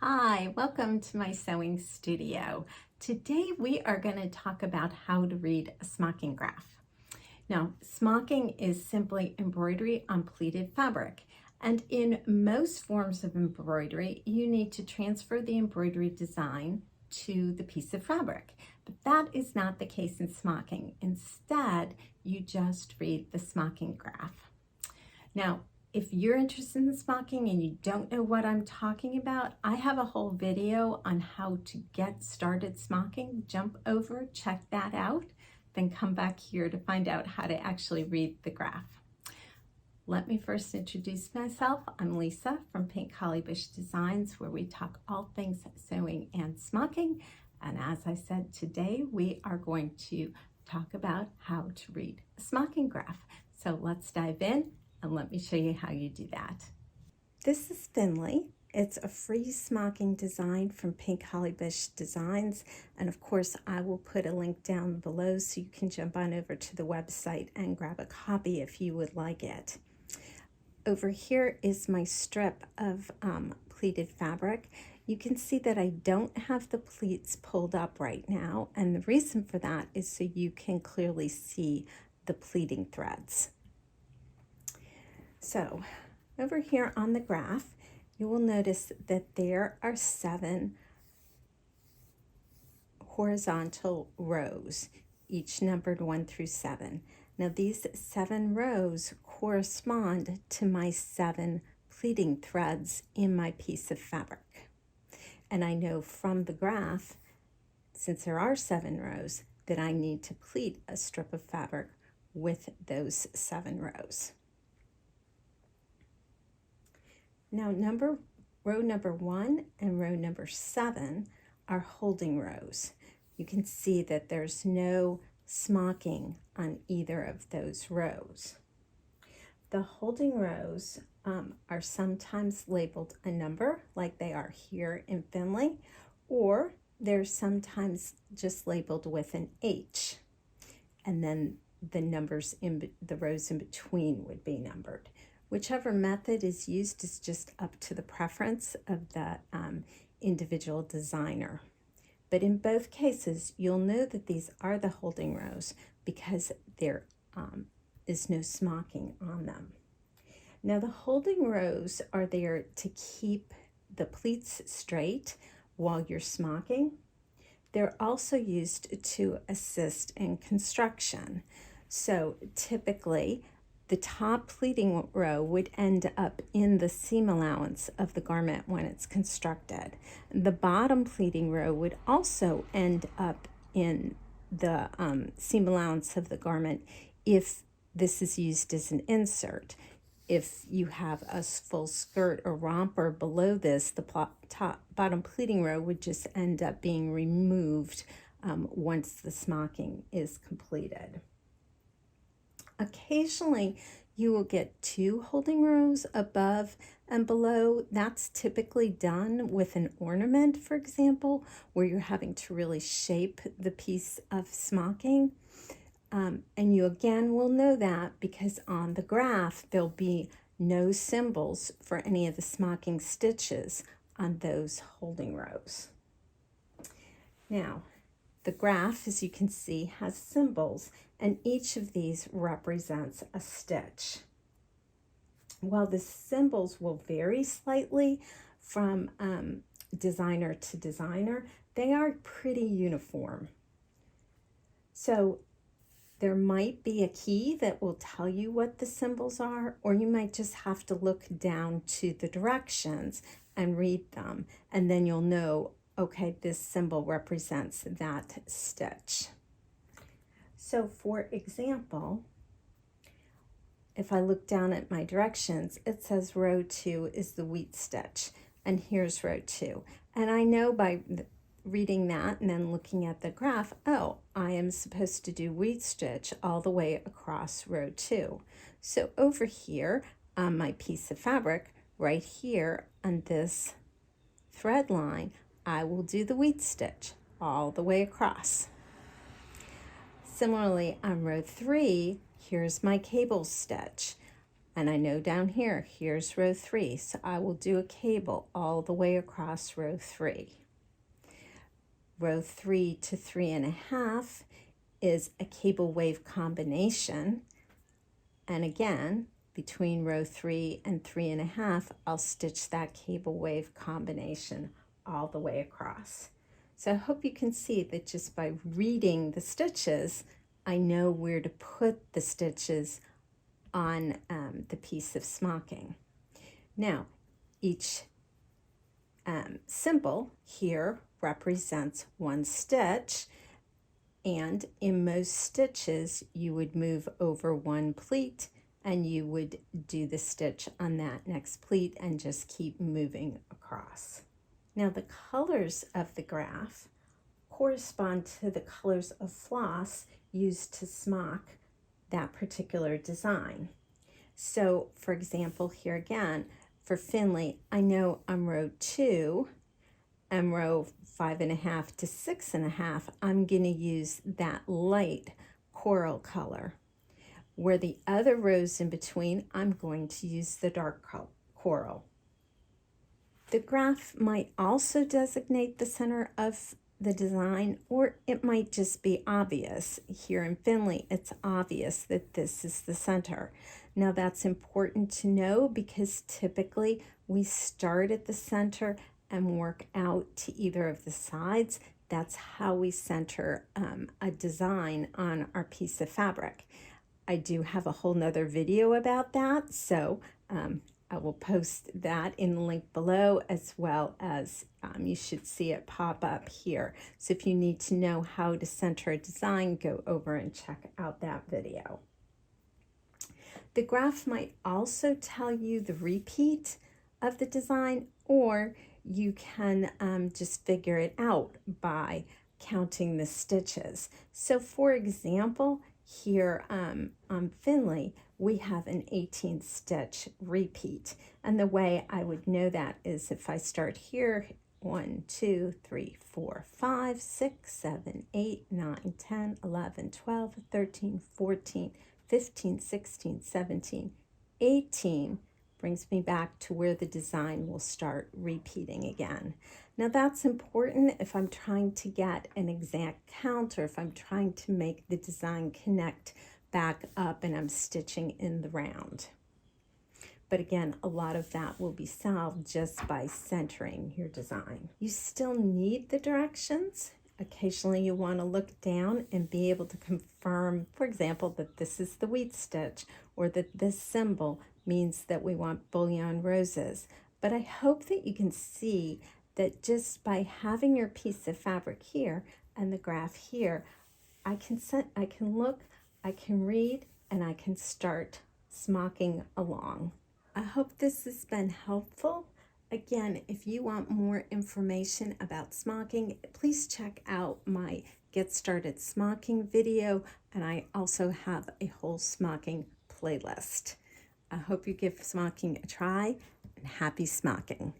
Hi, welcome to my sewing studio. Today we are going to talk about how to read a smocking graph. Now, smocking is simply embroidery on pleated fabric, and in most forms of embroidery you need to transfer the embroidery design to the piece of fabric, but that is not the case in smocking. Instead, you just read the smocking graph. Now, if you're interested in smocking and you don't know what I'm talking about, I have a whole video on how to get started smocking. Jump over, check that out, then come back here to find out how to actually read the graph. Let me first introduce myself. I'm Lisa from Pink Hollybush Designs, where we talk all things sewing and smocking. And as I said, today we are going to talk about how to read a smocking graph. So let's dive in and let me show you how you do that. This is Finley. It's a free smocking design from Pink Hollybush Designs. And of course, I will put a link down below so you can jump on over to the website and grab a copy if you would like it. Over here is my strip of pleated fabric. You can see that I don't have the pleats pulled up right now. And the reason for that is so you can clearly see the pleating threads. So over here on the graph, you will notice that there are 7 horizontal rows, each numbered 1 through 7. Now these 7 rows correspond to my 7 pleating threads in my piece of fabric. And I know from the graph, since there are 7 rows, that I need to pleat a strip of fabric with those 7 rows. Now row number 1 and row number 7 are holding rows. You can see that there's no smocking on either of those rows. The holding rows are sometimes labeled a number, like they are here in Finley, or they're sometimes just labeled with an H, and then the numbers in the rows in between would be numbered. Whichever method is used is just up to the preference of the individual designer. But in both cases, you'll know that these are the holding rows because there is no smocking on them. Now the holding rows are there to keep the pleats straight while you're smocking. They're also used to assist in construction. So typically, the top pleating row would end up in the seam allowance of the garment when it's constructed. The bottom pleating row would also end up in the seam allowance of the garment if this is used as an insert. If you have a full skirt or romper below this, the bottom pleating row would just end up being removed once the smocking is completed. Occasionally, you will get 2 holding rows above and below. That's typically done with an ornament, for example, where you're having to really shape the piece of smocking. And you again will know that because on the graph, there'll be no symbols for any of the smocking stitches on those holding rows. Now, the graph, as you can see, has symbols, and each of these represents a stitch. While the symbols will vary slightly from designer to designer, they are pretty uniform. So there might be a key that will tell you what the symbols are, or you might just have to look down to the directions and read them, and then you'll know, okay, this symbol represents that stitch. So for example, if I look down at my directions, it says row 2 is the wheat stitch, and here's row 2. And I know by reading that and then looking at the graph, oh, I am supposed to do wheat stitch all the way across row 2. So over here on my piece of fabric, right here on this thread line, I will do the wheat stitch all the way across. Similarly, on row 3, here's my cable stitch. And I know down here, here's row 3, so I will do a cable all the way across row 3. Row 3 to 3.5 is a cable wave combination. And again, between row 3 and 3.5, I'll stitch that cable wave combination all the way across. So I hope you can see that just by reading the stitches, I know where to put the stitches on the piece of smocking. Now, each symbol here represents one stitch, and in most stitches you would move over one pleat and you would do the stitch on that next pleat and just keep moving across. Now the colors of the graph correspond to the colors of floss used to smock that particular design. So for example, here again, for Finley, I know on row 2 and row 5.5 to 6.5, I'm going to use that light coral color. Where the other rows in between, I'm going to use the dark coral. The graph might also designate the center of the design, or it might just be obvious. Here in Finley, it's obvious that this is the center. Now that's important to know because typically we start at the center and work out to either of the sides. That's how we center a design on our piece of fabric. I do have a whole nother video about that, so I will post that in the link below, as well as you should see it pop up here. So if you need to know how to center a design, go over and check out that video. The graph might also tell you the repeat of the design, or you can just figure it out by counting the stitches. So for example, here on Finley, we have an 18 stitch repeat. And the way I would know that is if I start here, 1, 2, 3, 4, 5, 6, 7, 8, 9, 10, 11, 12, 13, 14, 15, 16, 17, 18, brings me back to where the design will start repeating again. Now that's important if I'm trying to get an exact count, or if I'm trying to make the design connect back up and I'm stitching in the round. But again, a lot of that will be solved just by centering your design. You still need the directions. Occasionally you want to look down and be able to confirm, for example, that this is the wheat stitch, or that this symbol means that we want bullion roses. But I hope that you can see that just by having your piece of fabric here and the graph here, I can look, I can read, and I can start smocking along. I hope this has been helpful. Again, if you want more information about smocking, please check out my Get Started Smocking video, and I also have a whole smocking playlist. I hope you give smocking a try, and happy smocking.